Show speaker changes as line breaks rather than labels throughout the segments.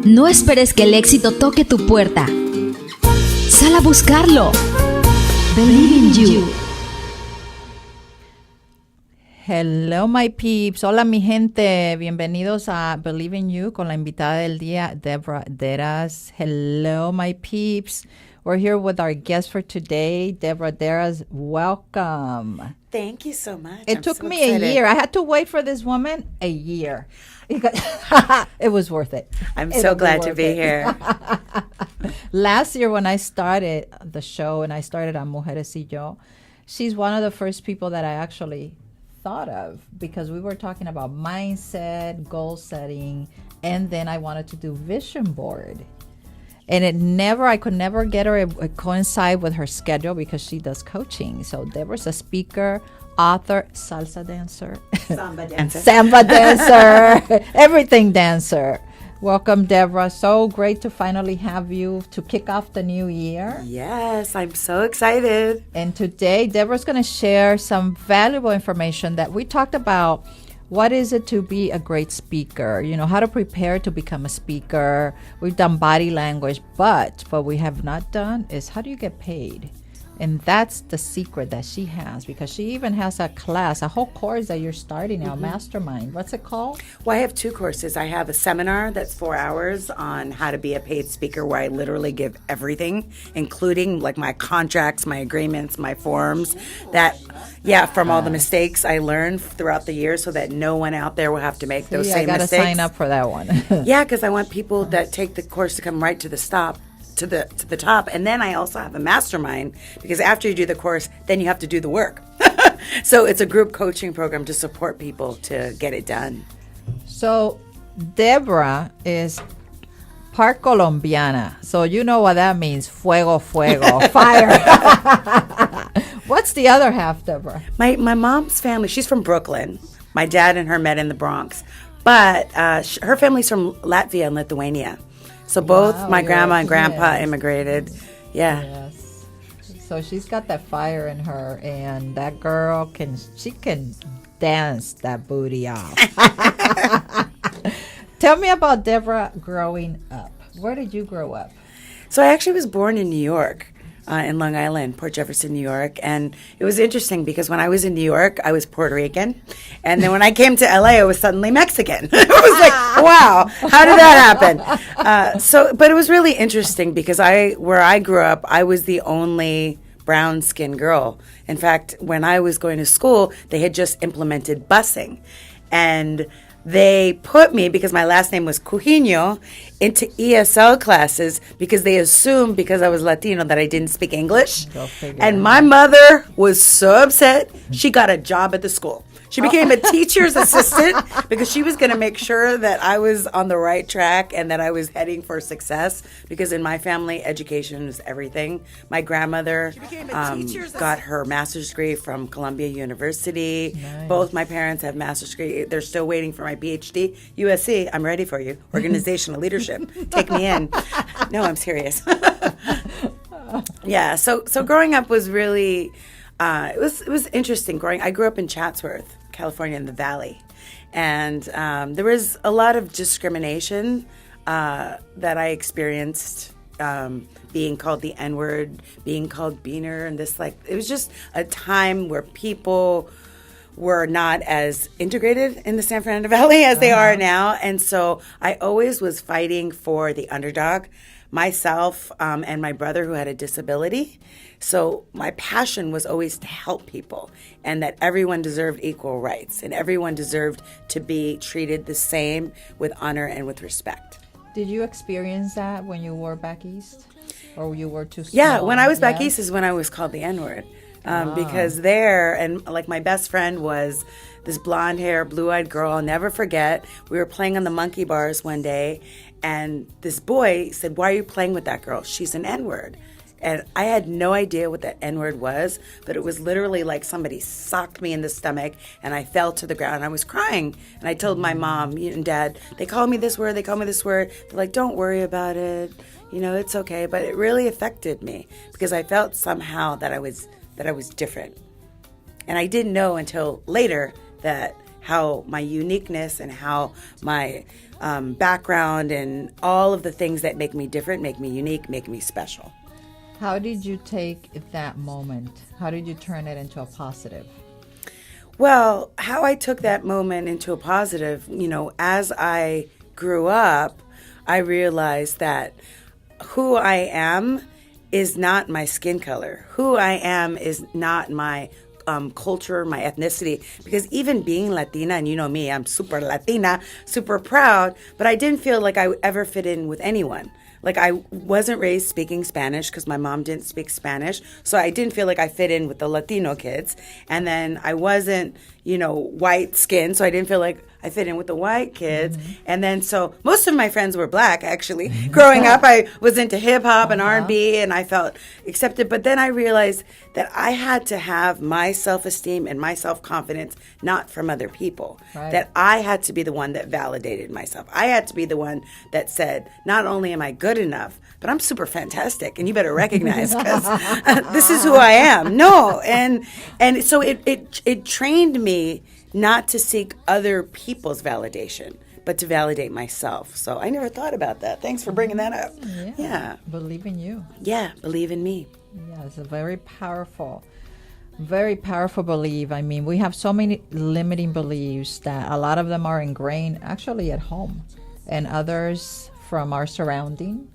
No esperes que el éxito toque tu puerta. Sal a buscarlo. Believe in you.
Hello, my peeps. Hola, mi gente. Bienvenidos a Believe in You con la invitada del día, Deborah Deras. Hello, my peeps. We're here with our guest for today, Deborah Deras. Welcome.
Thank you so much.
It took me a year. I had to wait for this woman a year. It was worth it.
I'm so glad to be here.
Last year when I started the show and I started on Mujeres y Yo, she's one of the first people that I actually thought of because we were talking about mindset, goal setting, and then I wanted to do vision board. And I could never get her to coincide with her schedule because she does coaching. So Deborah's a speaker, author, salsa dancer, samba dancer, everything dancer. Welcome, Deborah. So great to finally have you to kick off the new year.
Yes, I'm so excited.
And today, Deborah's going to share some valuable information that we talked about. What is it to be a great speaker? You know, how to prepare to become a speaker. We've done body language, but what we have not done is how do you get paid? And that's the secret that she has because she even has a class, a whole course that you're starting now, Mastermind. What's it called?
Well, I have two courses. I have a seminar that's 4 hours on how to be a paid speaker where I literally give everything, including like my contracts, my agreements, my forms, from all the mistakes I learned throughout the years so that no one out there will have to make those same mistakes.
I got to sign up for that one.
Yeah, because I want people that take the course to come right to the top. To the top. And then I also have a mastermind because after you do the course, then you have to do the work. So it's a group coaching program to support people to get it done.
So Deborah is part Colombiana. So you know what that means. Fuego, fire. What's the other half, Deborah?
My mom's family, she's from Brooklyn. My dad and her met in the Bronx. But her family's from Latvia and Lithuania. So both my grandma and grandpa immigrated. Yeah.
Yes. So she's got that fire in her, and that girl can dance that booty off. Tell me about Deborah growing up. Where did you grow up?
So I actually was born in New York. In Long Island, Port Jefferson, New York. And it was interesting because when I was in New York, I was Puerto Rican. And then when I came to LA, I was suddenly Mexican. It was like, wow, how did that happen? But it was really interesting because where I grew up, I was the only brown-skinned girl. In fact, when I was going to school, they had just implemented busing. And they put me, because my last name was Cujino, into ESL classes because they assumed because I was Latino that I didn't speak English. And my mother was so upset, she got a job at the school. She became a teacher's assistant because she was going to make sure that I was on the right track and that I was heading for success because in my family, education is everything. My grandmother got her master's degree from Columbia University. Nice. Both my parents have master's degree. They're still waiting for my PhD. USC, I'm ready for you. Organizational leadership. Take me in. No, I'm serious. Yeah, so growing up was really... it was interesting. I grew up in Chatsworth, California, in the Valley, and there was a lot of discrimination that I experienced. Being called the N-word, being called Beaner, and it was just a time where people were not as integrated in the San Fernando Valley as they are now, and so I always was fighting for the underdog, myself and my brother who had a disability. So my passion was always to help people and that everyone deserved equal rights and everyone deserved to be treated the same with honor and with respect.
Did you experience that when you were back east? Or you were too small?
Yeah, when I was back east is when I was called the N-word. Because there, and like my best friend was this blonde hair, blue-eyed girl, I'll never forget. We were playing on the monkey bars one day, and this boy said, "Why are you playing with that girl? She's an N-word." And I had no idea what that N-word was, but it was literally like somebody socked me in the stomach, and I fell to the ground. I was crying, and I told my mom and dad, they call me this word, They're like, "Don't worry about it. It's okay." But it really affected me because I felt somehow that I was different. And I didn't know until later that how my uniqueness and how my background and all of the things that make me different, make me unique, make me special.
How did you take that moment? How did you turn it into a positive?
Well, how I took that moment into a positive, as I grew up, I realized that who I am is not my skin color. Who I am is not my culture, my ethnicity, because even being Latina, and you know me, I'm super Latina, super proud, but I didn't feel like I ever fit in with anyone. Like I wasn't raised speaking Spanish because my mom didn't speak Spanish, so I didn't feel like I fit in with the Latino kids. And then I wasn't, white skin, so I didn't feel like I fit in with the white kids. Mm-hmm. And then so most of my friends were black, actually. Growing up, I was into hip hop and R&B, and I felt accepted. But then I realized that I had to have my self-esteem and my self-confidence not from other people. Right. That I had to be the one that validated myself. I had to be the one that said, not only am I good enough, but I'm super fantastic, and you better recognize because this is who I am. No, and so it trained me not to seek other people's validation, but to validate myself. So I never thought about that. Thanks for bringing that up. Yeah.
Believe in you.
Yeah, believe in me.
Yeah, it's a very powerful belief. I mean, we have so many limiting beliefs that a lot of them are ingrained actually at home and others from our surrounding.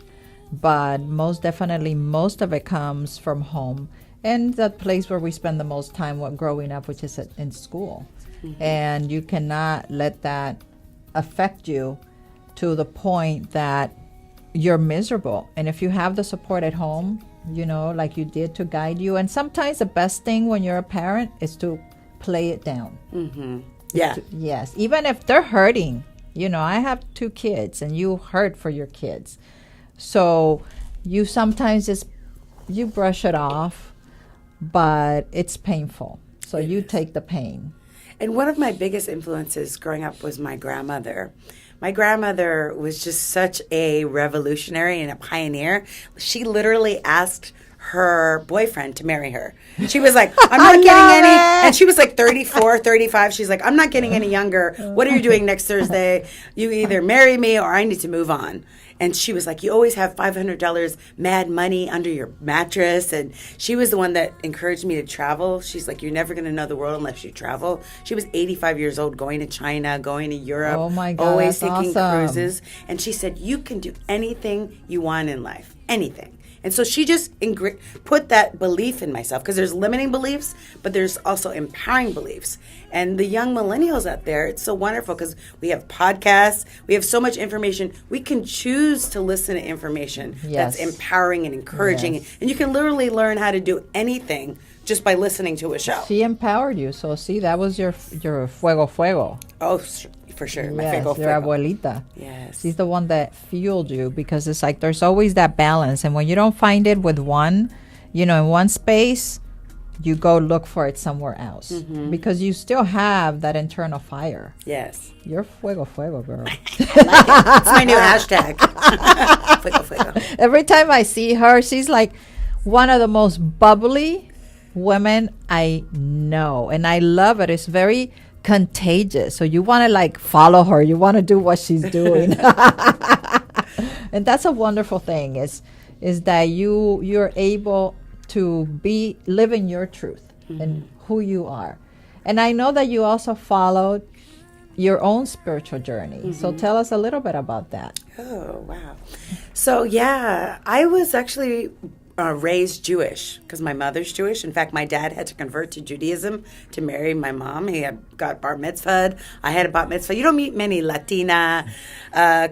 But most definitely, most of it comes from home and the place where we spend the most time growing up, which is in school. Mm-hmm. And you cannot let that affect you to the point that you're miserable. And if you have the support at home, like you did, to guide you. And sometimes the best thing when you're a parent is to play it down.
Mm-hmm. Yeah.
Yes. Even if they're hurting. I have 2 kids and you hurt for your kids. So you sometimes you brush it off, but it's painful. So you take the pain.
And one of my biggest influences growing up was my grandmother. My grandmother was just such a revolutionary and a pioneer. She literally asked her boyfriend to marry her. She was like, I'm not getting any. And she was like 34, 35. She's like, I'm not getting any younger. What are you doing next Thursday? You either marry me or I need to move on. And she was like, you always have $500 mad money under your mattress. And she was the one that encouraged me to travel. She's like, you're never going to know the world unless you travel. She was 85 years old, going to China, going to Europe.
Oh my God,
always
that's
taking
awesome.
cruises. And she said, you can do anything you want in life, anything. And so she just put that belief in myself, because there's limiting beliefs, but there's also empowering beliefs. And the young millennials out there, it's so wonderful because we have podcasts, we have so much information. We can choose to listen to information that's empowering and encouraging. Yes. And you can literally learn how to do anything just by listening to a show.
She empowered you. So see, that was your fuego.
Oh, for sure. My
yes, your abuelita.
Yes.
She's the one that fueled you, because it's like there's always that balance. And when you don't find it with one, in one space, you go look for it somewhere else. Mm-hmm. Because you still have that internal fire.
Yes.
You're fuego, girl.
I like it. It's my new hashtag. Fuego.
Every time I see her, she's like one of the most bubbly women I know. And I love it. It's very contagious. So you want to follow her. You want to do what she's doing. And that's a wonderful thing is that you're able to live in your truth and who you are. And I know that you also followed your own spiritual journey. Mm-hmm. So tell us a little bit about that.
Oh, wow. So yeah, I was actually raised Jewish because my mother's Jewish. In fact, my dad had to convert to Judaism to marry my mom. He had got bar mitzvahed. I had a bat mitzvah. You don't meet many Latina,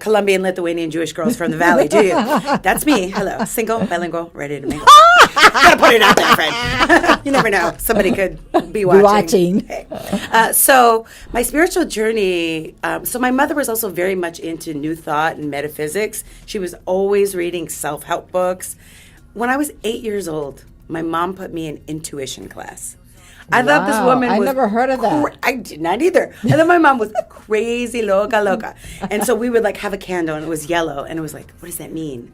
Colombian, Lithuanian Jewish girls from the valley, do you? That's me. Hello. Single, bilingual, ready to mingle. Gotta put it out there, friend. You never know. Somebody could be watching. Hey. So my spiritual journey, so my mother was also very much into New Thought and metaphysics. She was always reading self-help books. When I was 8 years old, my mom put me in intuition class. I thought this woman was... I
never heard of that.
I did not either. I thought my mom was crazy, loca. And so we would have a candle, and it was yellow, and it was like, what does that mean?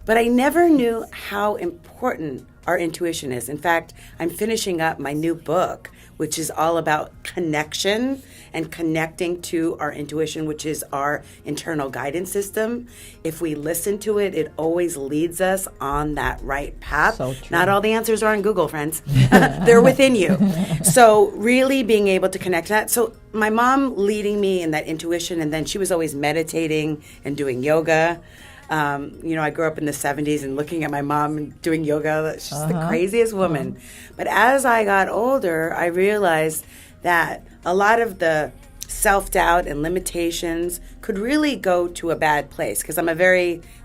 But I never knew how important our intuition is. In fact, I'm finishing up my new book, which is all about connection and connecting to our intuition, which is our internal guidance system. If we listen to it, it always leads us on that right path.
So true.
Not all the answers are on Google, friends. They're within you. So really being able to connect to that. So my mom leading me in that intuition, and then she was always meditating and doing yoga. I grew up in the 70s and looking at my mom doing yoga. She's the craziest woman. But as I got older, I realized that a lot of the self-doubt and limitations could really go to a bad place, because I'm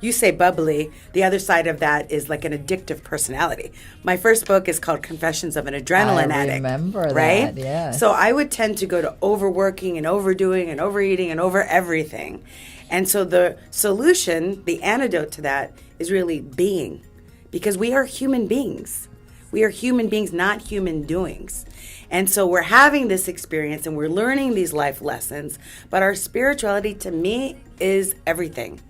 you say bubbly, the other side of that is like an addictive personality. My first book is called Confessions of an Adrenaline Addict.
I remember
right?
that, yes.
So I would tend to go to overworking and overdoing and overeating and over everything. And so the solution, the antidote to that, is really being, because we are human beings. We are human beings, not human doings. And so we're having this experience and we're learning these life lessons, but our spirituality, to me, is everything.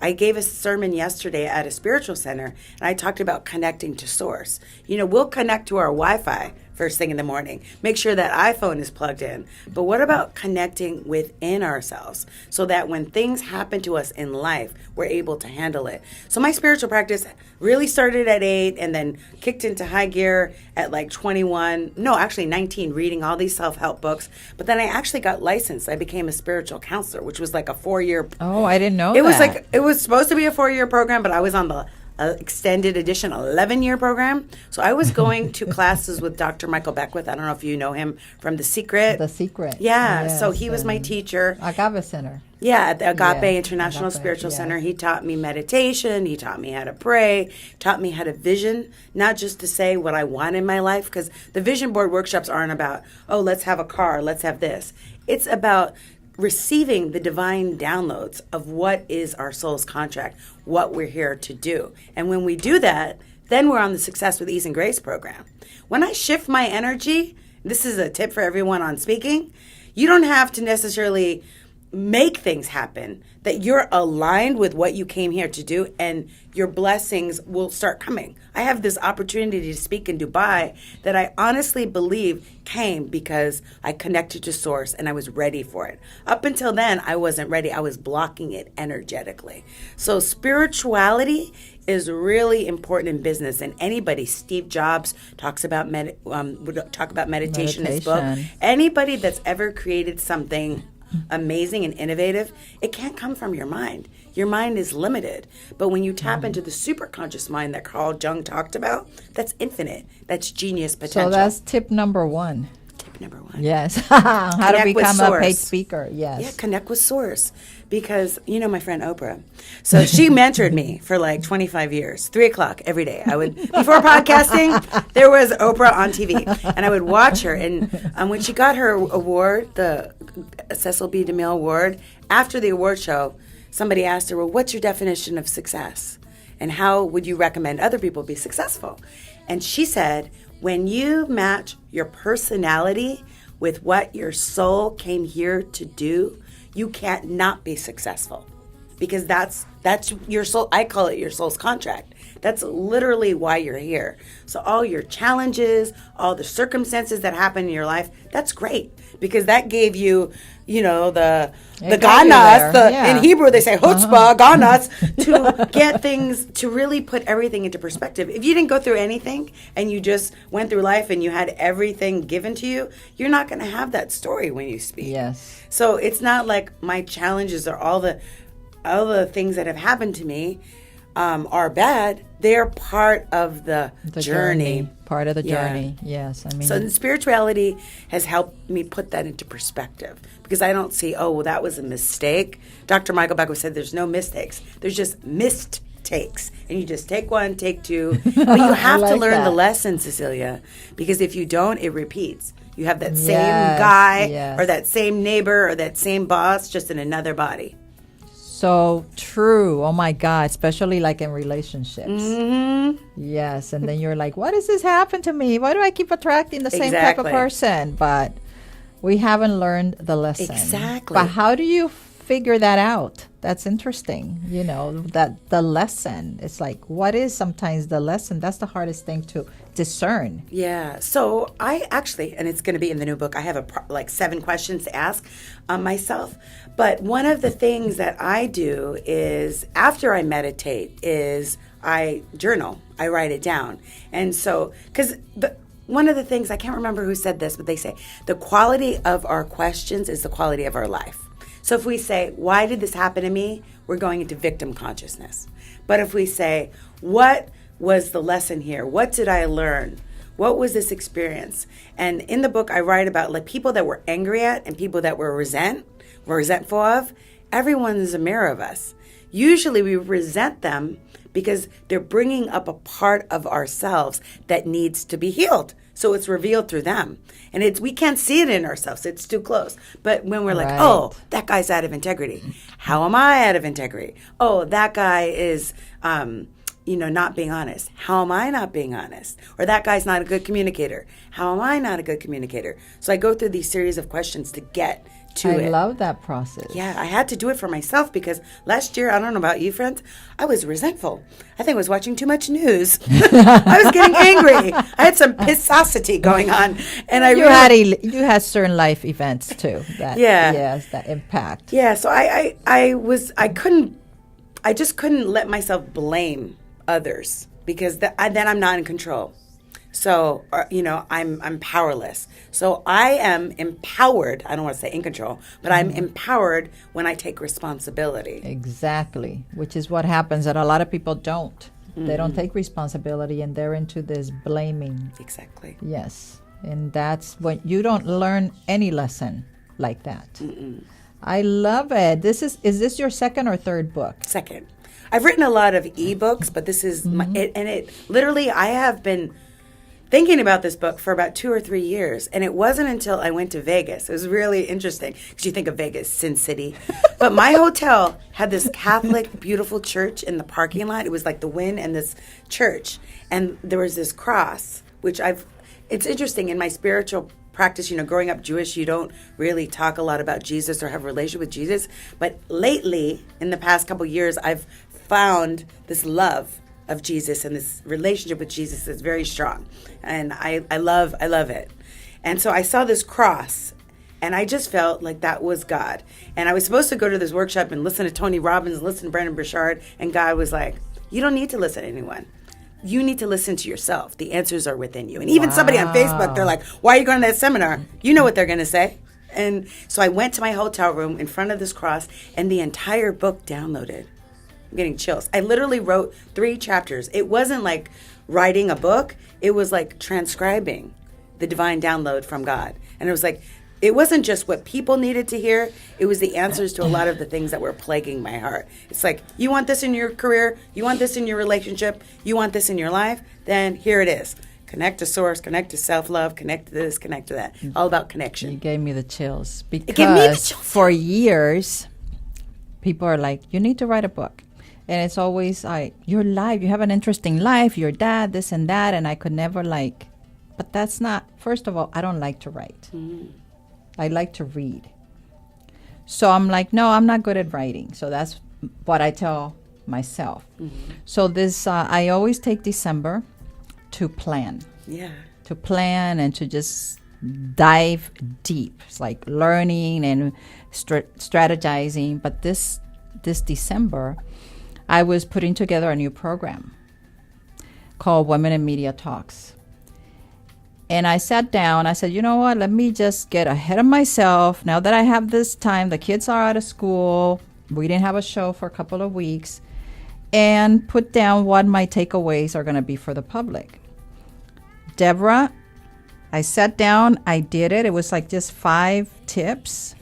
I gave a sermon yesterday at a spiritual center, and I talked about connecting to source. We'll connect to our Wi-Fi first thing in the morning. Make sure that iPhone is plugged in. But what about connecting within ourselves so that when things happen to us in life, we're able to handle it? So my spiritual practice really started at 8 and then kicked into high gear at like 19, reading all these self-help books. But then I actually got licensed. I became a spiritual counselor, which was like a 4-year.
Oh, I didn't know
that. It was supposed to be a 4-year program, but I was on the extended edition 11-year program. So I was going to classes with Dr. Michael Beckwith. I don't know if you know him from The Secret.
The Secret.
Yeah.
Yes,
So he was my teacher.
Agave Center.
Yeah, at the Agape
Yeah,
International
Agape,
Spiritual
yes.
Center. He taught me meditation. He taught me how to pray. Taught me how to vision, not just to say what I want in my life, because the vision board workshops aren't about, oh, let's have a car, let's have this. It's about receiving the divine downloads of what is our soul's contract, what we're here to do. And when we do that, then we're on the Success with Ease and Grace program. When I shift my energy, this is a tip for everyone on speaking, you don't have to necessarily make things happen, that you're aligned with what you came here to do, and your blessings will start coming. I have this opportunity to speak in Dubai that I honestly believe came because I connected to source and I was ready for it. Up until then, I wasn't ready. I was blocking it energetically. So spirituality is really important in business, and anybody, Steve Jobs talks about would talk about meditation in his book. Anybody that's ever created something amazing and innovative, it can't come from your mind. Your mind is limited. But when you tap into the superconscious mind that Carl Jung talked about, that's infinite. That's genius potential.
So that's tip number 1.
Tip number 1.
Yes. How to become a paid speaker. Yes.
Yeah, connect with source. Because, my friend Oprah. So she mentored me for like 25 years, 3 o'clock every day. I would, before podcasting, there was Oprah on TV. And I would watch her. And when she got her award, the Cecil B. DeMille Award, after the award show, somebody asked her, well, what's your definition of success? And how would you recommend other people be successful? And she said, when you match your personality with what your soul came here to do, you can't not be successful, because that's your soul. I call it your soul's contract. That's literally why you're here. So all your challenges, all the circumstances that happen in your life, that's great, because that gave you, the ganas. In Hebrew they say chutzpah, ganas, to get things, to really put everything into perspective. If you didn't go through anything and you just went through life and you had everything given to you, you're not going to have that story when you speak.
Yes.
So it's not like my challenges or all the things that have happened to me are bad. They're part of the journey.
Part of the journey. Yes.
So spirituality has helped me put that into perspective, because I don't see, oh, well, that was a mistake. Dr. Michael Beckwith said there's no mistakes. There's just missed takes. And you just take one, take two. But you have to learn the lesson, Cecilia, because if you don't, it repeats. You have that same guy or that same neighbor or that same boss, just in another body.
So true. Oh my God. Especially like in relationships.
Mm-hmm.
Yes. And then you're like, why does this happen to me? Why do I keep attracting the same type of person? But we haven't learned the lesson.
Exactly.
But how do you figure that out? That's interesting. You know, that the lesson. It's like, what is sometimes the lesson? That's the hardest thing to discern.
Yeah. So I actually, and it's going to be in the new book, I have like 7 questions to ask myself. But one of the things that I do is after I meditate is I journal. I write it down. And so, because one of the things, I can't remember who said this, but they say the quality of our questions is the quality of our life. So if we say, why did this happen to me? We're going into victim consciousness. But if we say, what was the lesson here? What did I learn? What was this experience? And in the book, I write about like people that we're angry at and people that we're resentful of. Everyone is a mirror of us. Usually we resent them because they're bringing up a part of ourselves that needs to be healed. So it's revealed through them. And we can't see it in ourselves. It's too close. But when we're like, oh, that guy's out of integrity. How am I out of integrity? Oh, that guy is, not being honest. How am I not being honest? Or that guy's not a good communicator. How am I not a good communicator? So I go through these series of questions to get to it.
I love that process.
Yeah, I had to do it for myself because last year, I don't know about you, friends, I was resentful. I think I was watching too much news. I was getting angry. I had some pissosity going on, and you
had certain life events too. That impact.
Yeah, so I just couldn't let myself blame others because then I'm not in control. So, I'm powerless. So I am empowered. I don't want to say in control, but I'm empowered when I take responsibility.
Exactly, which is what happens that a lot of people don't. Mm-hmm. They don't take responsibility and they're into this blaming.
Exactly.
Yes. And that's when you don't learn any lesson like that. Mm-mm. I love it. Is this your second or third book?
Second. I've written a lot of ebooks, but this is literally I have been thinking about this book for about 2 or 3 years, and it wasn't until I went to Vegas. It was really interesting because you think of Vegas, Sin City, but my hotel had this Catholic beautiful church in the parking lot. It was like the Wynn and this church, and there was this cross, which it's interesting in my spiritual practice. Growing up Jewish, you don't really talk a lot about Jesus or have a relationship with Jesus, but lately, in the past couple years, I've found this love of Jesus and this relationship with Jesus is very strong. And I love it. And so I saw this cross and I just felt like that was God. And I was supposed to go to this workshop and listen to Tony Robbins, listen to Brendon Burchard. And God was like, you don't need to listen to anyone. You need to listen to yourself. The answers are within you. And even somebody on Facebook, they're like, why are you going to that seminar? You know what they're going to say. And so I went to my hotel room in front of this cross and the entire book downloaded. I'm getting chills. I literally wrote 3 chapters. It wasn't like writing a book. It was like transcribing the divine download from God. And it was like, it wasn't just what people needed to hear. It was the answers to a lot of the things that were plaguing my heart. It's like, you want this in your career? You want this in your relationship? You want this in your life? Then here it is. Connect to source, connect to self-love, connect to this, connect to that. All about connection.
You gave me the chills. Because
it gave me the chills.
For years, people are like, you need to write a book. And it's always like, your life, you have an interesting life, your dad, this and that. And I could never but that's not, first of all, I don't like to write. Mm. I like to read. So I'm like, no, I'm not good at writing. So that's what I tell myself. Mm-hmm. So I always take December to plan. Yeah. To plan and to just dive deep. It's like learning and strategizing. But this December, I was putting together a new program called Women in Media Talks. And I sat down, I said, you know what, let me just get ahead of myself. Now that I have this time, the kids are out of school. We didn't have a show for a couple of weeks. And put down what my takeaways are going to be for the public. Deborah, I sat down, I did it. It was like just 5 tips.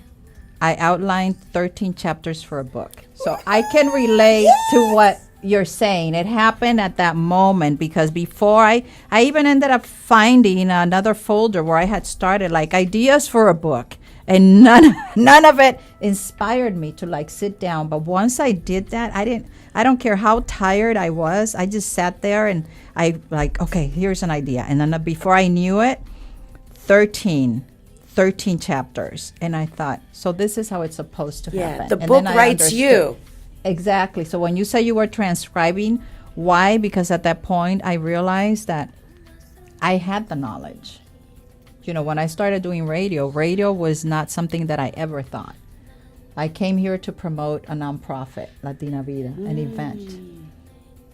I outlined 13 chapters for a book. So I can relate to what you're saying. It happened at that moment because before I even ended up finding another folder where I had started like ideas for a book, and none of it inspired me to sit down. But once I did that, I don't care how tired I was. I just sat there and I okay, here's an idea. And then before I knew it, 13 13 chapters. And I thought, so this is how it's supposed to happen.
The
And
book
then I
writes
understood.
you.
Exactly. So when you say you were transcribing, why? Because at that point, I realized that I had the knowledge. You know, when I started doing radio was not something that I ever thought. I came here to promote a nonprofit, Latina Vida, an event.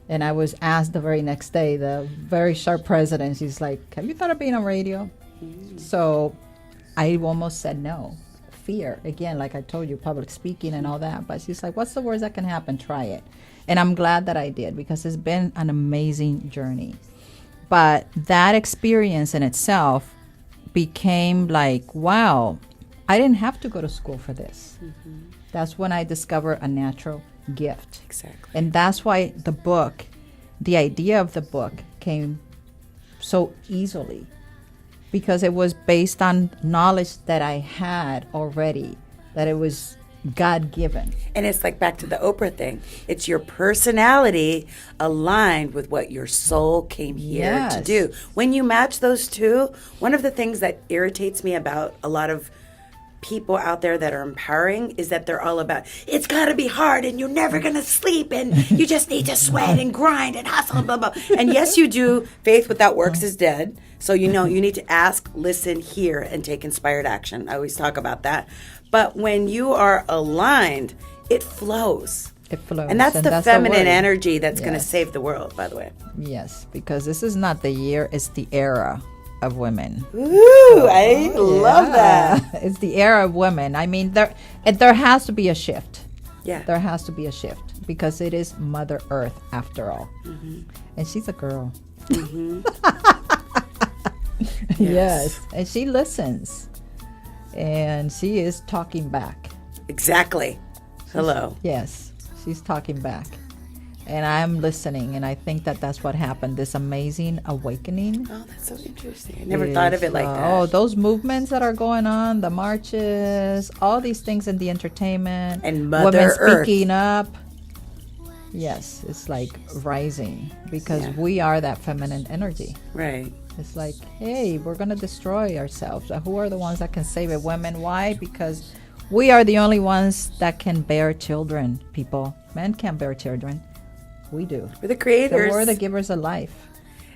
And I was asked the very next day, the very sharp president, she's like, have you thought of being on radio? So I almost said no. Fear, again, like I told you, public speaking and all that. But she's like, what's the worst that can happen? Try it. And I'm glad that I did, because it's been an amazing journey. But that experience in itself became like, wow, I didn't have to go to school for this. That's when I discovered a natural gift.
Exactly.
And that's why the idea of the book came so easily, because it was based on knowledge that I had already, that it was God-given.
And it's like back to the Oprah thing. It's your personality aligned with what your soul came here to do. When you match those two, one of the things that irritates me about a lot of people out there that are empowering is that they're all about, it's got to be hard and you're never going to sleep and you just need to sweat and grind and hustle and blah, blah. And yes, you do. Faith without works is dead. So, you know, you need to ask, listen, hear, and take inspired action. I always talk about that. But when you are aligned, it flows.
It flows.
And that's the feminine
word.
energy that's going to save the world, by the way.
Yes, because this is not the year, it's the era of women.
Ooh, I love that.
It's the era of women. I mean, there has to be a shift.
Yeah.
There has to be a shift, because it is Mother Earth after all. And she's a girl. Yes. And she listens. And she is talking back.
Exactly. Hello.
Yes, she's talking back. And I'm listening, and I think that that's what happened, this amazing awakening.
Oh, that's so interesting. I never thought of it like that.
Oh, those movements that are going on, the marches, all these things in the entertainment.
And Mother
women
Earth.
speaking up. Yes, it's like rising, because we are that feminine energy.
Right.
It's like, hey, we're going to destroy ourselves. Who are the ones that can save it? Women. Why? Because we are the only ones that can bear children, people. Men can't bear children. We do.
We're the creators.
So we're the givers of life.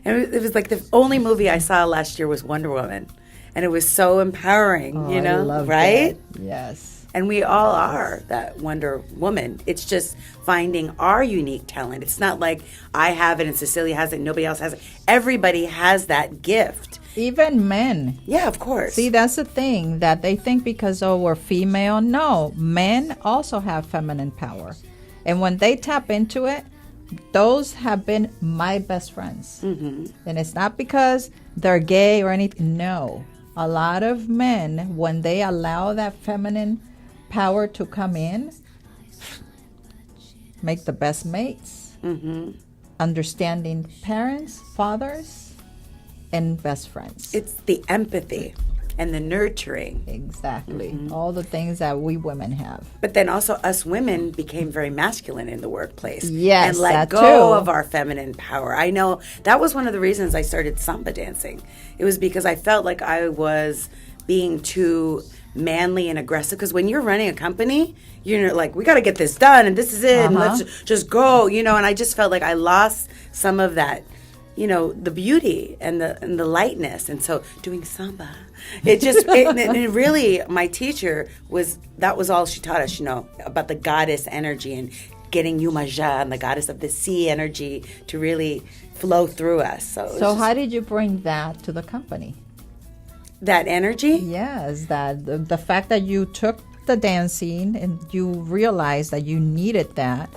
And it was like the only movie I saw last year was Wonder Woman. And it was so empowering, you know,
I love
right?
that. Yes.
And we all are that Wonder Woman. It's just finding our unique talent. It's not like I have it and Cecilia has it and nobody else has it. Everybody has that gift.
Even men.
Yeah, of course.
See, that's the thing, that they think because, oh, we're female. No, men also have feminine power. And when they tap into it, those have been my best friends. And it's not because they're gay or anything. No. A lot of men, when they allow that feminine power to come in, make the best mates, understanding parents, fathers, and best friends.
It's the empathy and the nurturing.
Exactly. All the things that we women have.
But then also us women became very masculine in the workplace.
Yes,
and let
that
go
too.
of our feminine power. I know that was one of the reasons I started samba dancing. It was because I felt like I was being too manly and aggressive. Because when you're running a company, you're like, we got to get this done, and this is it, and let's just go, you know. And I just felt like I lost some of that, you know, the beauty and the lightness. And so doing samba, it just, it really, my teacher that was all she taught us, you know, about the goddess energy and getting Yumaja and the goddess of the sea energy to really flow through us. So
how did you bring that to the company?
That energy?
Yes, that the fact that you took the dancing and you realized that you needed that,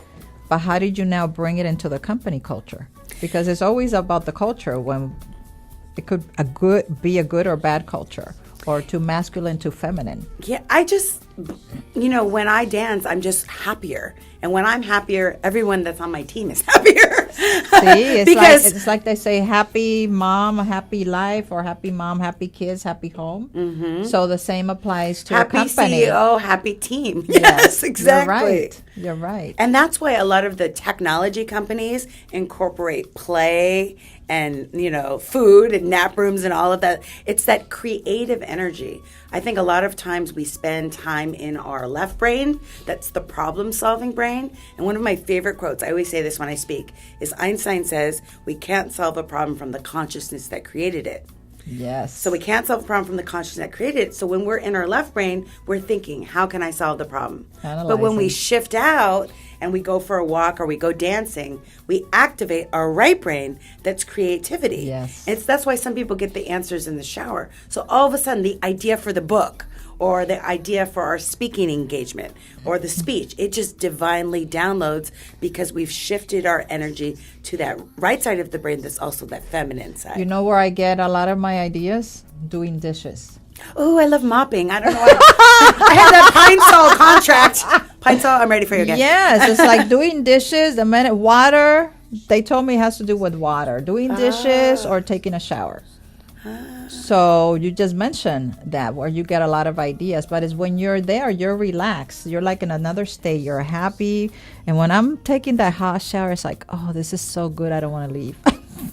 but how did you now bring it into the company culture? Because it's always about the culture, when it could be a good or bad culture, or too masculine, too feminine.
Yeah, I just, you know, when I dance, I'm just happier. And when I'm happier, everyone that's on my team is happier.
See,
because
it's like they say, happy mom, happy life, or happy mom, happy kids, happy home. So the same applies to
happy
a company.
CEO, happy team. Yes, exactly.
You're right.
And that's why a lot of the technology companies incorporate play and, you know, food and nap rooms and all of that. It's that creative energy. I think a lot of times we spend time in our left brain. That's the problem-solving brain. And one of my favorite quotes, I always say this when I speak, is Einstein says, we can't solve a problem from the consciousness that created it.
Yes.
So we can't solve a problem from the consciousness that created it. So when we're in our left brain, we're thinking, how can I solve the problem? But when we shift out and we go for a walk or we go dancing, we activate our right brain, that's creativity.
Yes.
That's why some people get the answers in the shower. So all of a sudden, the idea for the book or the idea for our speaking engagement or the speech, it just divinely downloads because we've shifted our energy to that right side of the brain that's also that feminine side.
You know where I get a lot of my ideas? Doing dishes.
Oh, I love mopping. I don't know why. I had that Pine Sol contract. Pine Sol, I'm ready for you again.
Yes, it's like doing dishes, the minute water, they told me it has to do with water. Doing dishes or taking a shower. So you just mentioned that where you get a lot of ideas, but it's when you're there, you're relaxed. You're like in another state. You're happy. And when I'm taking that hot shower, it's like, oh, this is so good. I don't want to leave.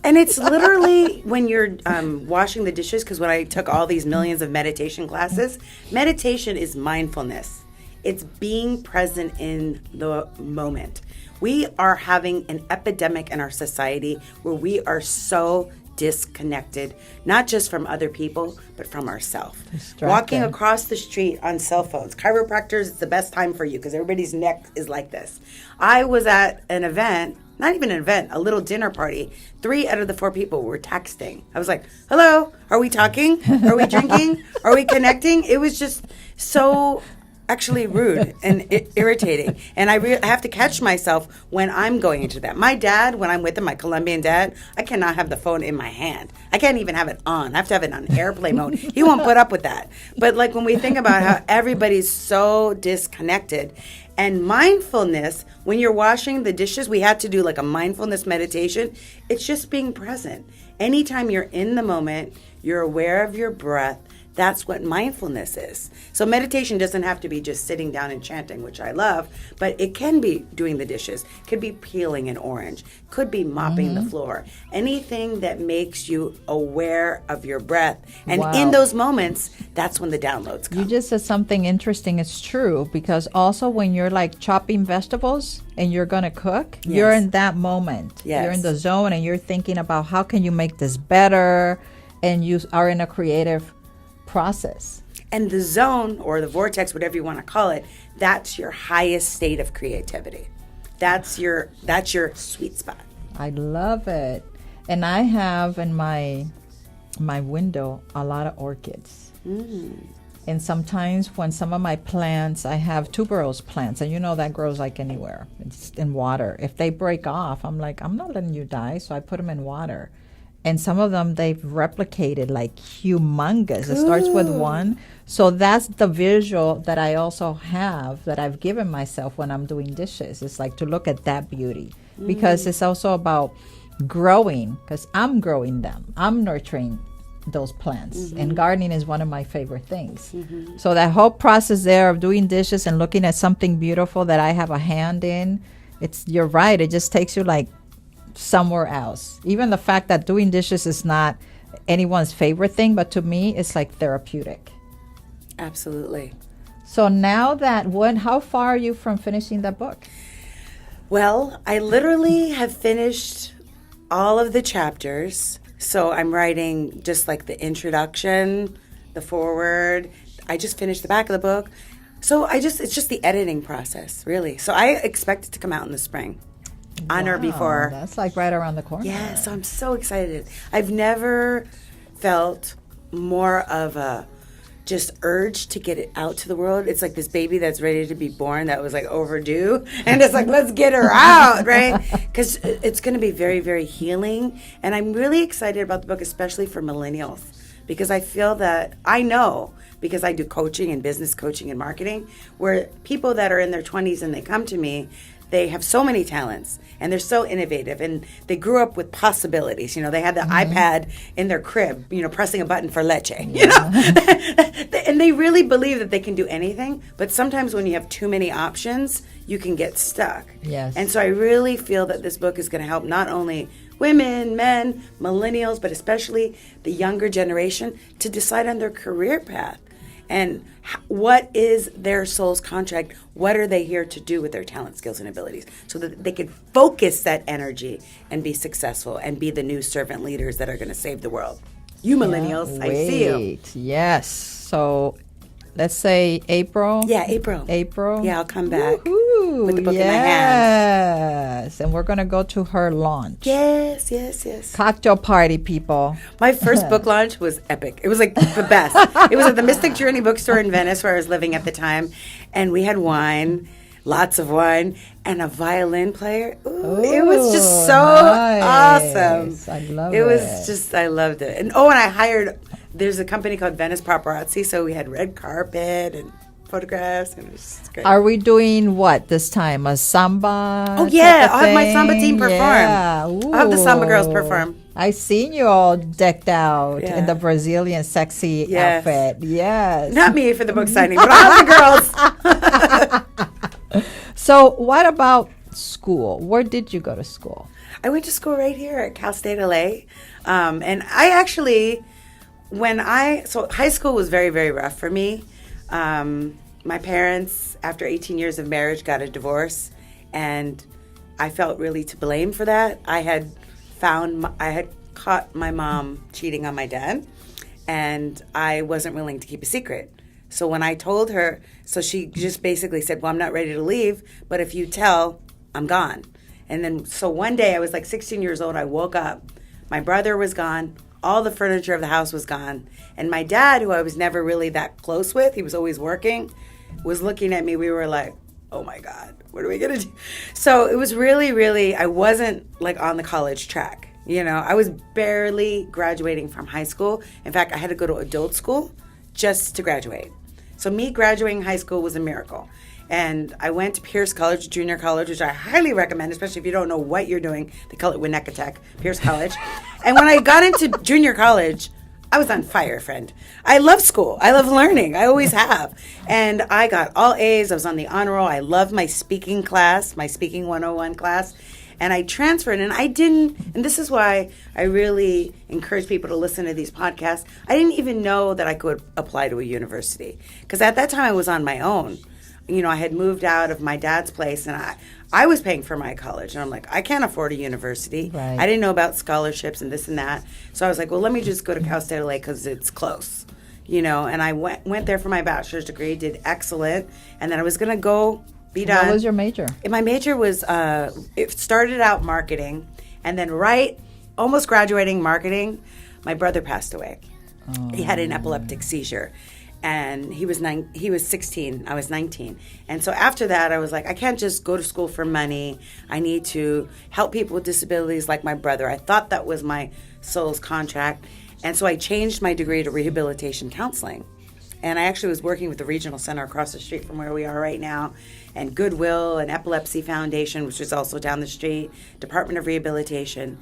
And it's literally when you're washing the dishes, because when I took all these millions of meditation classes, meditation is mindfulness. It's being present in the moment. We are having an epidemic in our society where we are so disconnected, not just from other people, but from ourselves. Walking across the street on cell phones. Chiropractors, it's the best time for you because everybody's neck is like this. I was at an event, not even an event, a little dinner party. 3 out of the 4 people were texting. I was like, hello, are we talking? Are we drinking? Are we connecting? It was just so actually rude and irritating. And I have to catch myself when I'm going into that. My dad, when I'm with him, my Colombian dad, I cannot have the phone in my hand. I can't even have it on. I have to have it on airplane mode. He won't put up with that. But like when we think about how everybody's so disconnected, and mindfulness, when you're washing the dishes, we had to do like a mindfulness meditation. It's just being present. Anytime you're in the moment, you're aware of your breath. That's what mindfulness is. So meditation doesn't have to be just sitting down and chanting, which I love, but it can be doing the dishes, could be peeling an orange, could be mopping the floor. Anything that makes you aware of your breath. And in those moments, that's when the downloads come.
You just said something interesting. It's true, because also when you're like chopping vegetables and you're going to cook, you're in that moment.
Yes.
You're in the zone and you're thinking about how can you make this better, and you are in a creative process.
And the zone or the vortex, whatever you want to call it, that's your highest state of creativity. That's your sweet spot.
I love it. And I have in my window a lot of orchids. And sometimes when some of my plants, I have tuberose plants, and you know that grows like anywhere. It's in water. If they break off, I'm like, I'm not letting you die, so I put them in water. And some of them, they've replicated like humongous. It starts with one. So that's the visual that I also have, that I've given myself when I'm doing dishes. It's like to look at that beauty. Because it's also about growing, because I'm growing them. I'm nurturing those plants. And gardening is one of my favorite things. So that whole process there of doing dishes and looking at something beautiful that I have a hand in, you're right. It just takes you like somewhere else. Even the fact that doing dishes is not anyone's favorite thing, but to me it's like therapeutic.
Absolutely.
So now that how far are you from finishing that book?
Well, I literally have finished all of the chapters. So I'm writing just like the introduction, the foreword. I just finished the back of the book. So it's just the editing process, really. So I expect it to come out in the spring. On or before.
That's like right around the corner.
Yeah, so I'm so excited. I've never felt more of a just urge to get it out to the world. It's like this baby that's ready to be born that was like overdue. And it's like, let's get her out, right? Because it's going to be very, very healing. And I'm really excited about the book, especially for millennials. Because I feel that I know, because I do coaching and business coaching and marketing, where people that are in their 20s and they come to me, they have so many talents and they're so innovative and they grew up with possibilities. You know, they had the iPad in their crib, you know, pressing a button for leche, you know, and they really believe that they can do anything. But sometimes when you have too many options, you can get stuck.
Yes.
And so I really feel that this book is going to help not only women, men, millennials, but especially the younger generation to decide on their career path. And what is their soul's contract? What are they here to do with their talent, skills, and abilities? So that they can focus that energy and be successful and be the new servant leaders that are going to save the world. You millennials, I see you.
Yes. So let's say April.
Yeah, April. Yeah, I'll come back with the book in my hand.
Yes. And we're going to go to her launch.
Yes.
Cocktail party, people.
My first book launch was epic. It was like the best. It was at the Mystic Journey bookstore in Venice where I was living at the time. And we had wine, lots of wine, and a violin player. Ooh, it was just so awesome.
I love
it. It was just, I loved it. And I hired, there's a company called Venice Paparazzi, so we had red carpet and photographs, and it was just great.
Are we doing what this time? A samba?
Oh, yeah. I'll have my
thing?
samba team perform.
Yeah.
I'll have the samba girls perform.
I seen you all decked out in the Brazilian sexy outfit. Yes.
Not me for the book signing, but I'll have the girls.
So what about school? Where did you go to school?
I went to school right here at Cal State LA. And I actually, so high school was very, very rough for me. My parents, after 18 years of marriage, got a divorce, and I felt really to blame for that. I had caught my mom cheating on my dad, and I wasn't willing to keep a secret. So when I told her, so she just basically said, well, I'm not ready to leave, but if you tell, I'm gone. And then, so one day I was like 16 years old, I woke up, my brother was gone, all the furniture of the house was gone, and my dad, who I was never really that close with, he was always working, was looking at me. We were like, oh my God, what are we gonna do? So it was really, really, I wasn't like on the college track. You know, I was barely graduating from high school. In fact, I had to go to adult school just to graduate. So me graduating high school was a miracle. And I went to Pierce College, junior college, which I highly recommend, especially if you don't know what you're doing. They call it Winnecatech, Pierce College. And when I got into junior college, I was on fire, friend. I love school. I love learning. I always have. And I got all A's. I was on the honor roll. I loved my speaking class, my Speaking 101 class. And I transferred, and I didn't, and this is why I really encourage people to listen to these podcasts. I didn't even know that I could apply to a university. Because at that time, I was on my own. You know, I had moved out of my dad's place, and I was paying for my college. And I'm like, I can't afford a university.
Right.
I didn't know about scholarships and this and that. So I was like, well, let me just go to Cal State LA because it's close. You know, and I went there for my bachelor's degree, did excellent. And then I was going to go be done.
What was your major?
My major was, it started out marketing. And then almost graduating marketing, my brother passed away. Oh. He had an epileptic seizure. And he was 16, I was 19. And so after that, I was like, I can't just go to school for money. I need to help people with disabilities like my brother. I thought that was my soul's contract. And so I changed my degree to rehabilitation counseling. And I actually was working with the regional center across the street from where we are right now, and Goodwill and Epilepsy Foundation, which is also down the street, Department of Rehabilitation.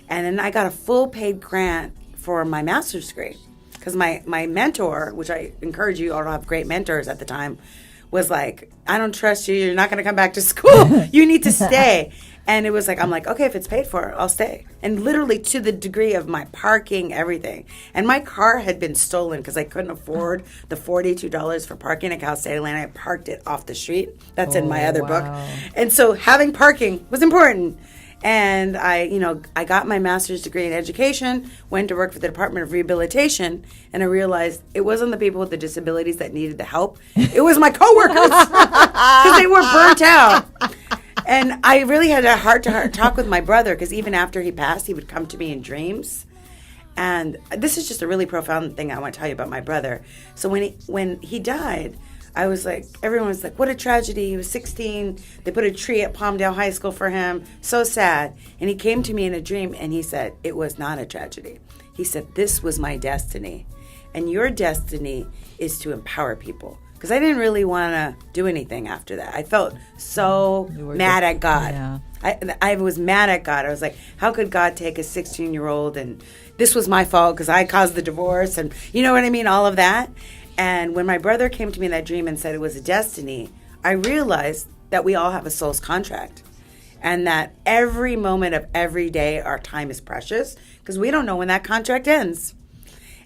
And then I got a full paid grant for my master's degree. Because my mentor, which I encourage you all to have great mentors at the time, was like, I don't trust you. You're not going to come back to school. You need to stay. And it was like, I'm like, okay, if it's paid for, I'll stay. And literally to the degree of my parking, everything. And my car had been stolen because I couldn't afford the $42 for parking at Cal State Atlanta. I parked it off the street. That's in my other book. And so having parking was important. And I got my master's degree in education, went to work for the Department of Rehabilitation, and I realized it wasn't the people with the disabilities that needed the help. It was my coworkers because they were burnt out. And I really had a heart-to-heart talk with my brother because even after he passed, he would come to me in dreams. And this is just a really profound thing I want to tell you about my brother. So when he died, I was like, everyone was like, what a tragedy. He was 16. They put a tree at Palmdale High School for him. So sad. And he came to me in a dream and he said, it was not a tragedy. He said, this was my destiny. And your destiny is to empower people. Because I didn't really want to do anything after that. I felt so mad at God. Yeah. I was mad at God. I was like, how could God take a 16-year-old and this was my fault because I caused the divorce and you know what I mean, all of that. And when my brother came to me in that dream and said it was a destiny, I realized that we all have a soul's contract and that every moment of every day our time is precious because we don't know when that contract ends.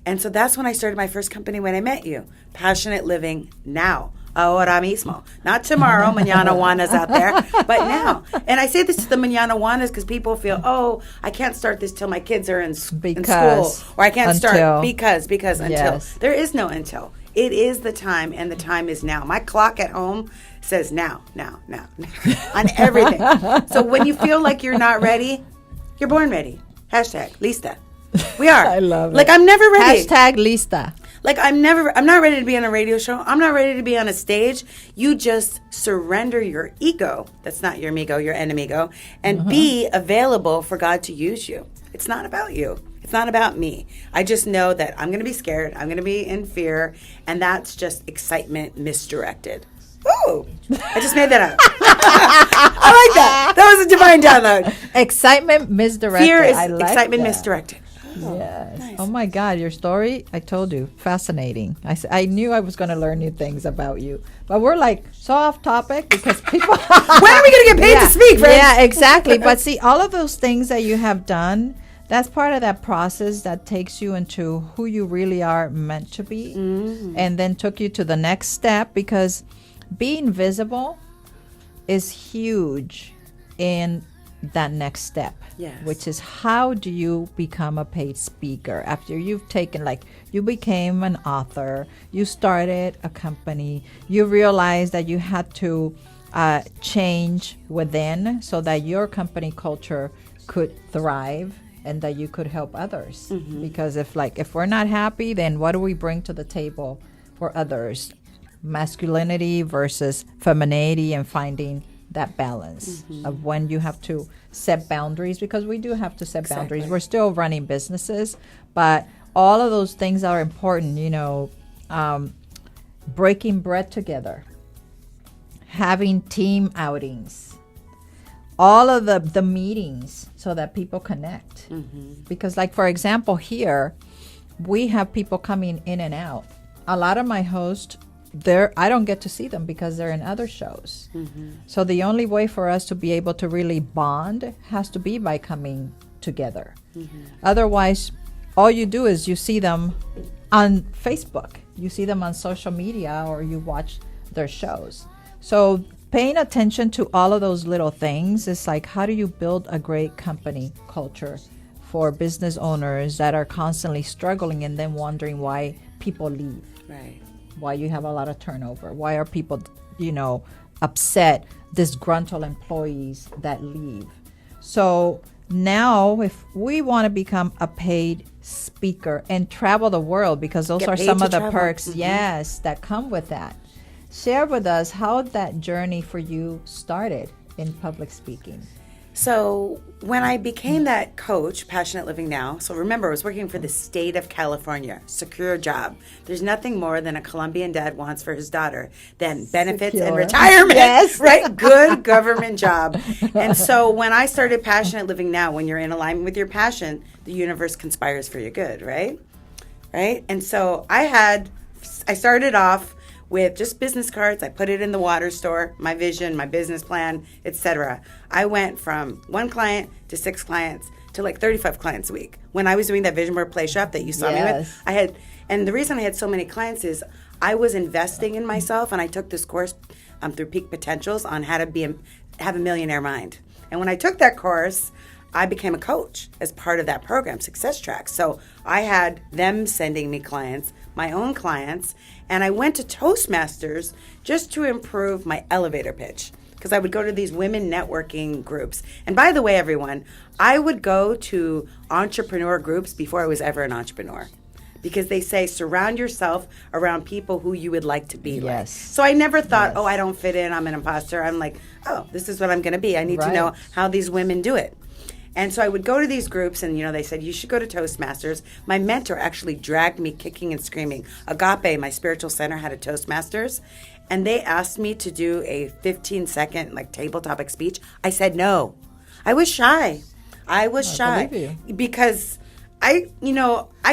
And so that's when I started my first company when I met you, Passionate Living Now. Ahora mismo. Not tomorrow, mañana Juana's out there, but now. And I say this to the mañana Juanas because people feel, oh, I can't start this till my kids are in school. Or I can't start because until.
Yes.
There is no until. It is the time, and the time is now. My clock at home says now on everything. So when you feel like you're not ready, you're born ready. Hashtag lista. We are.
I love it.
Like, I'm never ready.
Hashtag lista.
Like, I'm not ready to be on a radio show. I'm not ready to be on a stage. You just surrender your ego. That's not your amigo, your enemigo. And be available for God to use you. It's not about you. It's not about me. I just know that I'm going to be scared. I'm going to be in fear. And that's just excitement misdirected. Ooh, I just made that up. I like that. That was a divine download.
Excitement misdirected.
Fear is
that.
excitement misdirected.
Yes.
Nice.
Oh my God, your story, I told you, fascinating. I knew I was going to learn new things about you. But we're like so off topic because people.
When are we going to get paid to speak, friends?
Yeah, exactly. But see, all of those things that you have done, that's part of that process that takes you into who you really are meant to be. And then took you to the next step, because being visible is huge in that next step.
Yes.
Which is, how do you become a paid speaker after you've taken, like, you became an author, you started a company, you realized that you had to change within so that your company culture could thrive and that you could help others. Because if we're not happy, then what do we bring to the table for others? Masculinity versus femininity, and finding that balance of when you have to set boundaries, because we do have to set boundaries. We're still running businesses, but all of those things are important, breaking bread together, having team outings, all of the meetings so that people connect. Because, like, for example, here, we have people coming in and out. A lot of my hosts, I don't get to see them because they're in other shows. So the only way for us to be able to really bond has to be by coming together. Otherwise, all you do is you see them on Facebook, you see them on social media, or you watch their shows. So paying attention to all of those little things is like, how do you build a great company culture for business owners that are constantly struggling and then wondering why people leave?
Right.
Why you have a lot of turnover? Why are people, upset, disgruntled employees that leave? So now, if we want to become a paid speaker and travel the world, because those are some of the perks, that come with that. Share with us how that journey for you started in public speaking.
So when I became that coach, Passionate Living Now, so remember, I was working for the state of California, secure job. There's nothing more than a Colombian dad wants for his daughter than benefits and retirement, right? Good government job. And so when I started Passionate Living Now, when you're in alignment with your passion, the universe conspires for your good, right? Right? And so I started off with just business cards. I put it in the water store, my vision, my business plan, etc. I went from 1 client to 6 clients to like 35 clients a week. When I was doing that vision board play shop that you saw me with, and the reason I had so many clients is I was investing in myself, and I took this course through Peak Potentials on how to have a millionaire mind. And when I took that course, I became a coach as part of that program, Success Track. So I had them sending me clients, my own clients, and I went to Toastmasters just to improve my elevator pitch, because I would go to these women networking groups. And by the way, everyone, I would go to entrepreneur groups before I was ever an entrepreneur, because they say surround yourself around people who you would like to be like. So I never thought, I don't fit in, I'm an imposter. I'm like, this is what I'm going to be. I need to know how these women do it. And so I would go to these groups, and, they said, you should go to Toastmasters. My mentor actually dragged me kicking and screaming. Agape, my spiritual center, had a Toastmasters, and they asked me to do a 15-second, table topic speech. I said no. I was shy. I believe you. Because I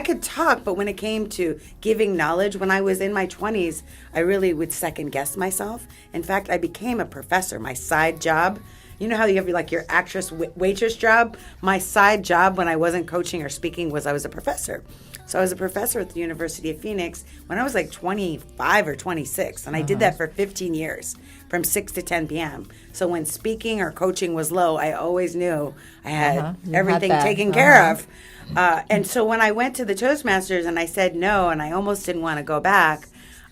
could talk, but when it came to giving knowledge, when I was in my 20s, I really would second guess myself. In fact, I became a professor. My side job, you know how you have your actress waitress job? My side job when I wasn't coaching or speaking was I was a professor. So I was a professor at the University of Phoenix when I was like 25 or 26, and I did that for 15 years from 6 to 10 p.m. So when speaking or coaching was low, I always knew I had everything taken care of. And so when I went to the Toastmasters and I said no, and I almost didn't want to go back,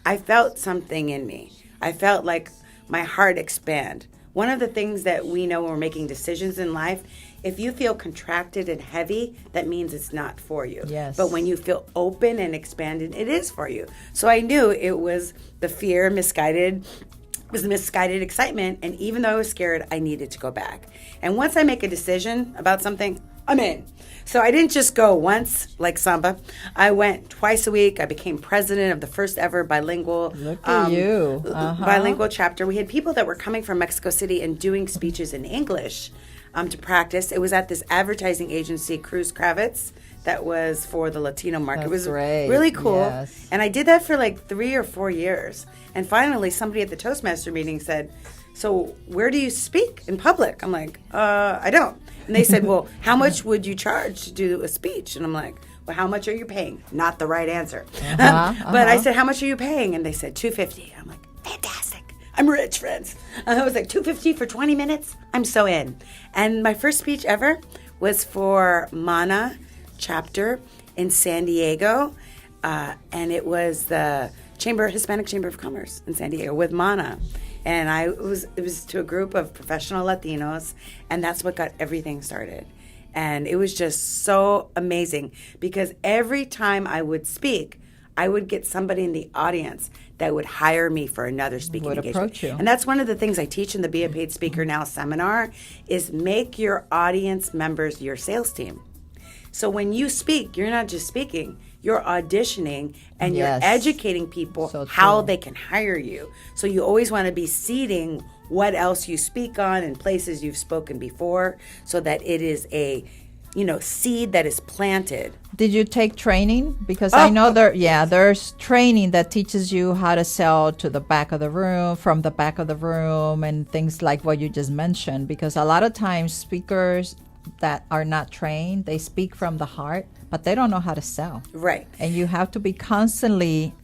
I felt something in me. I felt like my heart expand. One of the things that we know when we're making decisions in life, if you feel contracted and heavy, that means it's not for you.
Yes.
But when you feel open and expanded, it is for you. So I knew it was the fear, misguided excitement. And even though I was scared, I needed to go back. And once I make a decision about something, I'm in. So I didn't just go once like Samba. I went twice a week. I became president of the first ever bilingual bilingual chapter. We had people that were coming from Mexico City and doing speeches in English to practice. It was at this advertising agency, Cruz Kravitz, that was for the Latino market.
That's
it was
great.
really cool.
Yes.
And I did that for like 3 or 4 years. And finally, somebody at the Toastmaster meeting said, so where do you speak in public? I'm like, I don't. And they said, well, how much would you charge to do a speech? And I'm like, well, how much are you paying? Not the right answer. But I said, how much are you paying? And they said, $250. I'm like, fantastic. I'm rich, friends. I was like, $250 for 20 minutes? I'm so in. And my first speech ever was for MANA chapter in San Diego. And it was the Hispanic Chamber of Commerce in San Diego with MANA. And it was to a group of professional Latinos, and that's what got everything started. And it was just so amazing because every time I would speak, I would get somebody in the audience that would hire me for another speaking engagement.
Approach you.
And that's one of the things I teach in the Be a Paid Speaker Now seminar is make your audience members your sales team. So when you speak, you're not just speaking, you're auditioning and you're educating people how they can hire you. So you always want to be seeding what else you speak on and places you've spoken before so that it is a seed that is planted.
Did you take training? Because I know there's training that teaches you how to sell to the back of the room, from the back of the room, and things like what you just mentioned. Because a lot of times speakers that are not trained, they speak from the heart, but they don't know how to sell.
Right.
And you have to be constantly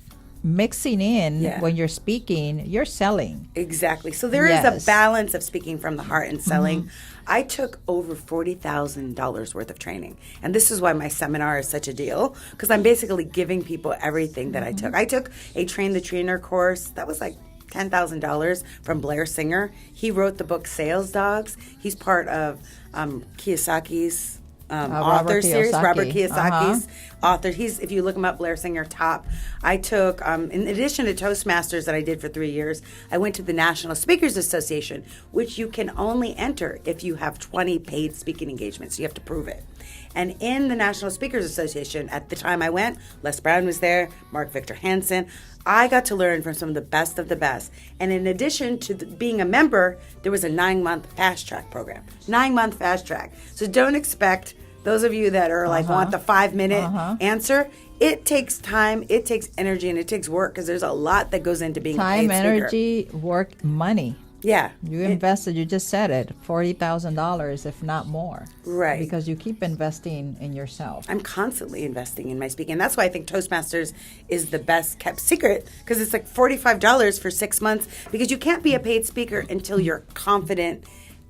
mixing in when you're speaking, you're selling.
Exactly. So there is a balance of speaking from the heart and selling. I took over $40,000 worth of training. And this is why my seminar is such a deal, because I'm basically giving people everything that I took. I took a Train the Trainer course. That was like $10,000 from Blair Singer. He wrote the book Sales Dogs. He's part of Kiyosaki's author series, Robert Kiyosaki's author. He's, if you look him up, Blair Singer top. I took, in addition to Toastmasters that I did for 3 years, I went to the National Speakers Association, which you can only enter if you have 20 paid speaking engagements. You have to prove it. And in the National Speakers Association, at the time I went, Les Brown was there, Mark Victor Hansen. I got to learn from some of the best of the best. And in addition to being a member, there was a 9-month fast track program. 9-month fast track. So don't expect those of you that are like want the 5-minute answer. It takes time, it takes energy, and it takes work because there's a lot that goes into being a paid speaker.
Time, energy, work, money.
Yeah.
You invested, you just said it, $40,000, if not more.
Right.
Because you keep investing in yourself.
I'm constantly investing in my speaking. And that's why I think Toastmasters is the best kept secret, because it's like $45 for 6 months, because you can't be a paid speaker until you're confident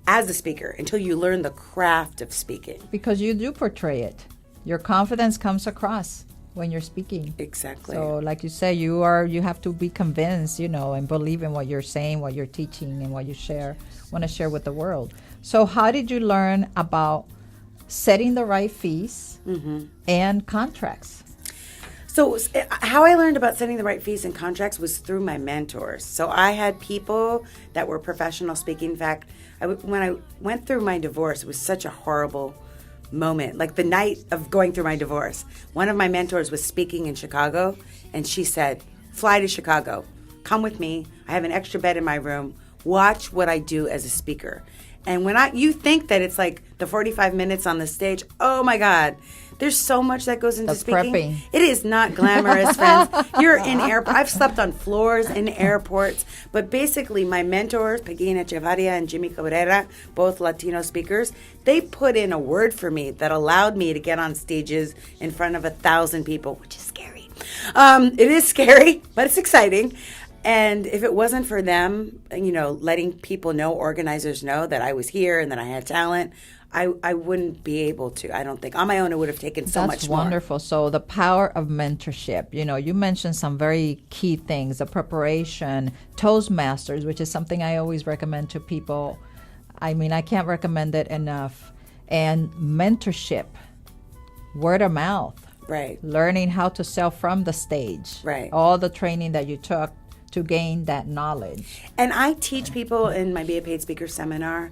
as a speaker, until you learn the craft of speaking.
Because you do portray it. Your confidence comes across when you're speaking.
Exactly.
So like you say, you have to be convinced, and believe in what you're saying, what you're teaching, and what you want to share with the world. So how did you learn about setting the right fees and contracts?
So how I learned about setting the right fees and contracts was through my mentors. So I had people that were professional speaking. In fact, when I went through my divorce, it was such a horrible moment. Like the night of going through my divorce, one of my mentors was speaking in Chicago, and she said, fly to Chicago, come with me. I have an extra bed in my room. Watch what I do as a speaker. And when you think that it's like the 45 minutes on the stage, oh my God, there's so much that goes into speaking.
Prepping.
It is not glamorous, friends. You're in I've slept on floors in airports, but basically my mentors, Pegina Echevarria and Jimmy Cabrera, both Latino speakers, they put in a word for me that allowed me to get on stages in front of 1,000 people, which is scary. It is scary, but it's exciting. And if it wasn't for them, letting people know, organizers know that I was here and that I had talent, I wouldn't be able to. I don't think. On my own, it would have taken so much more.
That's wonderful. So the power of mentorship. You mentioned some very key things, the preparation, Toastmasters, which is something I always recommend to people. I mean, I can't recommend it enough. And mentorship, word of mouth.
Right.
Learning how to sell from the stage.
Right.
All the training that you took to gain that knowledge.
And I teach people in my Be a Paid Speaker seminar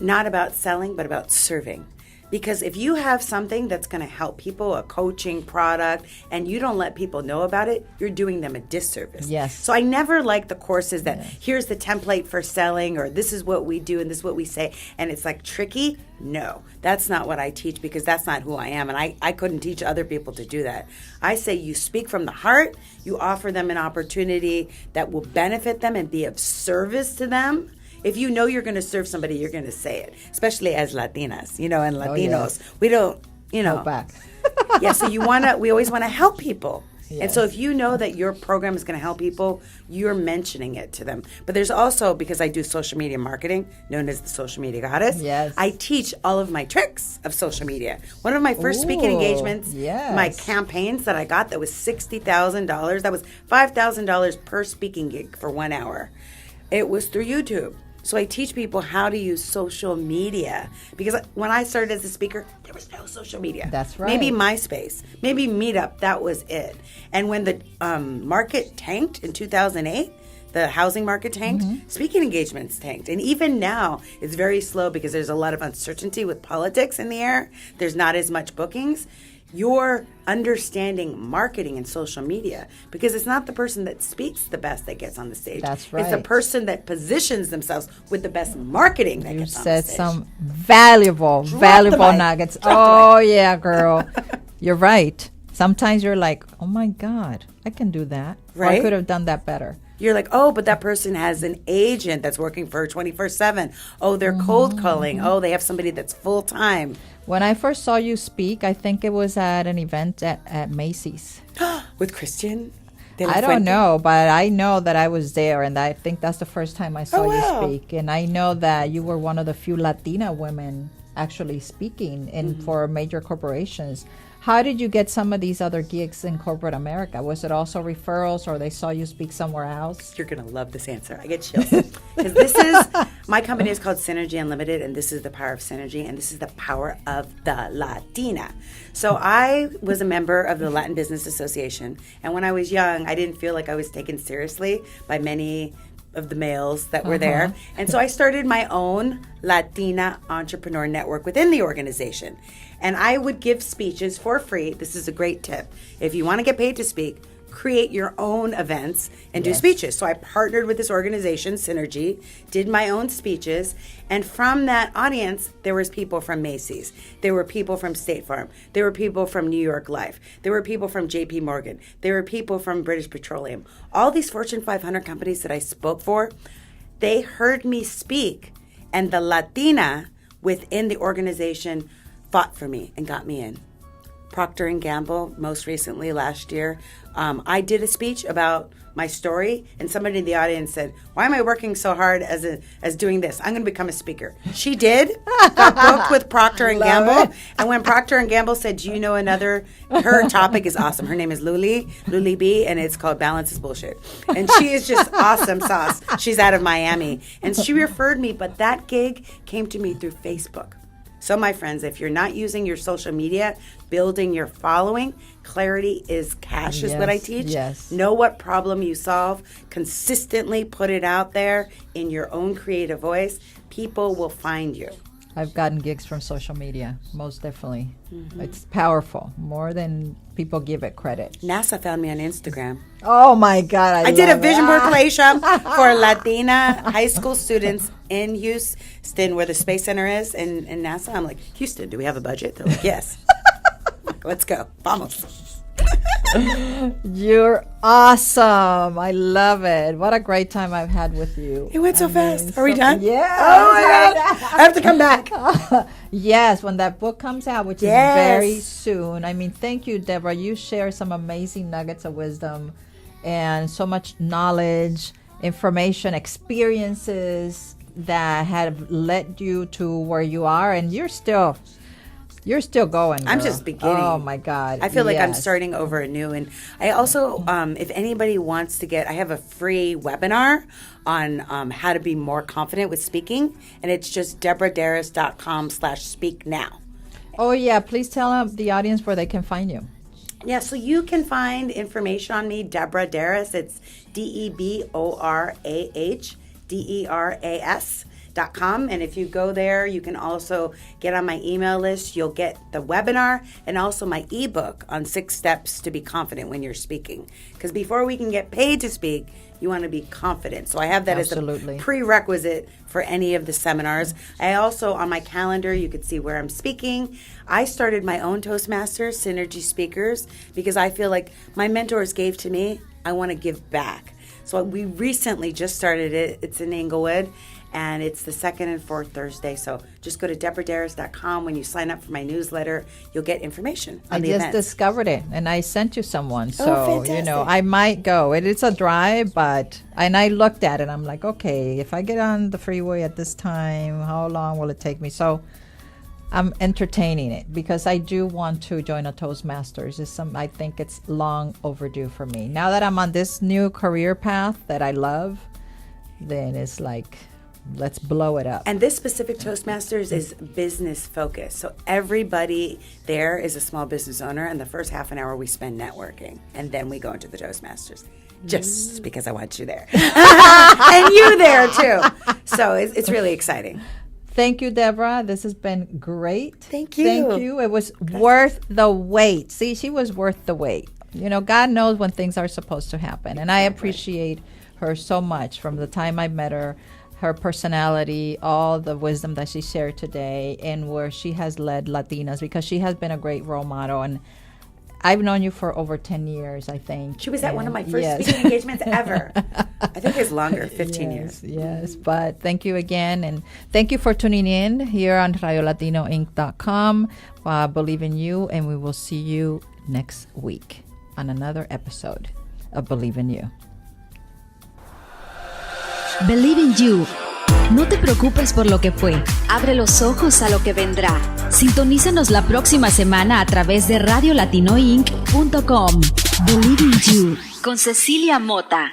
not about selling, but about serving. Because if you have something that's going to help people, a coaching product, and you don't let people know about it, you're doing them a disservice.
Yes.
So I never like the courses that here's the template for selling, or this is what we do and this is what we say, and it's like tricky. No, that's not what I teach, because that's not who I am, and I couldn't teach other people to do that. I say you speak from the heart, you offer them an opportunity that will benefit them and be of service to them. If you know you're going to serve somebody, you're going to say it, especially as Latinas, and Latinos. We don't,
Go back.
Yeah, so we always want to help people.
Yes.
And so if you know that your program is going to help people, you're mentioning it to them. But there's also, because I do social media marketing, known as the social media goddess,
Yes.
I teach all of my tricks of social media. One of my first speaking engagements,
yes.
my campaigns that I got, that was $60,000. That was $5,000 per speaking gig for 1 hour. It was through YouTube. So I teach people how to use social media, because when I started as a speaker, there was no social media.
That's right.
Maybe MySpace, maybe Meetup, that was it. And when the market tanked in 2008, the housing market tanked, speaking engagements tanked. And even now, it's very slow because there's a lot of uncertainty with politics in the air. There's not as much bookings. You're understanding marketing and social media, because it's not the person that speaks the best that gets on the stage.
That's right.
It's the person that positions themselves with the best marketing that gets on the
Said
stage.
some valuable
the mic.
nuggets.
Drop the mic.
Yeah, girl. You're right. Sometimes you're like, oh my God, I can do that. Or I
Right?
could have done that better.
You're like, oh, but that person has an agent that's working for her 24/7. Oh, they're cold calling. Oh, they have somebody that's full time.
When I first saw you speak, I think it was at an event at Macy's.
With Christian? De La
I don't
Fuente.
know, but I know that I was there, and I think that's the first time I saw
Oh, wow.
you speak. And I know that you were one of the few Latina women actually speaking for major corporations. How did you get some of these other gigs in corporate America? Was it also referrals, or they saw you speak somewhere else?
You're going to love this answer. I get chills. Because this is, my company is called Synergy Unlimited, and this is the power of synergy, and this is the power of the Latina. So I was a member of the Latin Business Association, and when I was young, I didn't feel like I was taken seriously by many of the males that were there. And so I started my own Latina entrepreneur network within the organization. And I would give speeches for free. This is a great tip. If you want to get paid to speak, create your own events and do speeches. So I partnered with this organization, Synergy, did my own speeches, and from that audience, there was people from Macy's, there were people from State Farm, there were people from New York Life, there were people from JP Morgan, there were people from British Petroleum. All these Fortune 500 companies that I spoke for, they heard me speak, and the Latina within the organization fought for me and got me in. Procter & Gamble, most recently last year, I did a speech about my story, and somebody in the audience said, why am I working so hard as doing this? I'm going to become a speaker. She did, got booked with Procter & Gamble, and when Procter & Gamble said, do you know another, her topic is awesome. Her name is Luli B, and it's called Balance is Bullshit. And she is just awesome sauce. She's out of Miami, and she referred me, but that gig came to me through Facebook. So, my friends, if you're not using your social media, building your following, clarity is cash is what I teach.
Yes.
Know what problem you solve. Consistently put it out there in your own creative voice. People will find you.
I've gotten gigs from social media, most definitely. It's powerful, more than people give it credit.
NASA found me on Instagram.
Oh my God,
I did a vision board
board
creation for Latina high school students in Houston, where the Space Center is, in NASA. I'm like, Houston, do we have a budget? They're like, yes. Let's go. Vamos.
You're awesome. I love it. What a great time I've had with you.
It went so fast. Are we
so-
done?
Yeah.
Oh my God. I have to come back.
Yes, when that book comes out, which
Yes.
is very soon. I mean, thank you, Deborah. You share some amazing nuggets of wisdom and so much knowledge, information, experiences that have led you to where you are, and you're still going.
I'm
girl.
just beginning.
Oh my God.
I feel like I'm
Yes.
starting over anew. And I also, if anybody wants to I have a free webinar on how to be more confident with speaking. And it's just deborahdarris.com/speak now.
Oh yeah, please tell the audience where they can find you.
Yeah, so you can find information on me, Deborah Darris. It's DeborahDeras.com. And if you go there, you can also get on my email list. You'll get the webinar and also my ebook on 6 steps to be confident when you're speaking. Because before we can get paid to speak, you want to be confident. So I have that
Absolutely.
as a prerequisite for any of the seminars. I also, on my calendar, you can see where I'm speaking. I started my own Toastmasters, Synergy Speakers, because I feel like my mentors gave to me. I want to give back. So we recently just started it. It's in Inglewood, and it's the 2nd and 4th Thursday. So just go to deborahdarris.com. When you sign up for my newsletter, you'll get information on
I
the
just
events.
discovered it, and I sent you someone. So,
fantastic.
I might go. It's a drive, and I looked at it. I'm like, okay, if I get on the freeway at this time, how long will it take me? So I'm entertaining it because I do want to join a Toastmasters. I think it's long overdue for me. Now that I'm on this new career path that I love, then it's like, let's blow it up.
And this specific Toastmasters is business focused. So everybody there is a small business owner, and the first half an hour we spend networking, and then we go into the Toastmasters. Just because I want you there. And you there too. So it's really exciting.
Thank you, Deborah. This has been great.
Thank you.
Thank you. It was worth the wait. See, she was worth the wait. God knows when things are supposed to happen. And I appreciate her so much from the time I met her, her personality, all the wisdom that she shared today, and where she has led Latinas, because she has been a great role model. And I've known you for over 10 years, I think.
She was at one of my first
Yes.
speaking engagements ever. I think it's longer, 15 years.
Yes, but thank you again. And thank you for tuning in here on RadioLatinoInc.com. Believe in you, and we will see you next week on another episode of Believe in You.
Believe in you. No te preocupes por lo que fue. Abre los ojos a lo que vendrá. Sintonízanos la próxima semana a través de RadioLatinoInc.com. Believe in you con Cecilia Mota.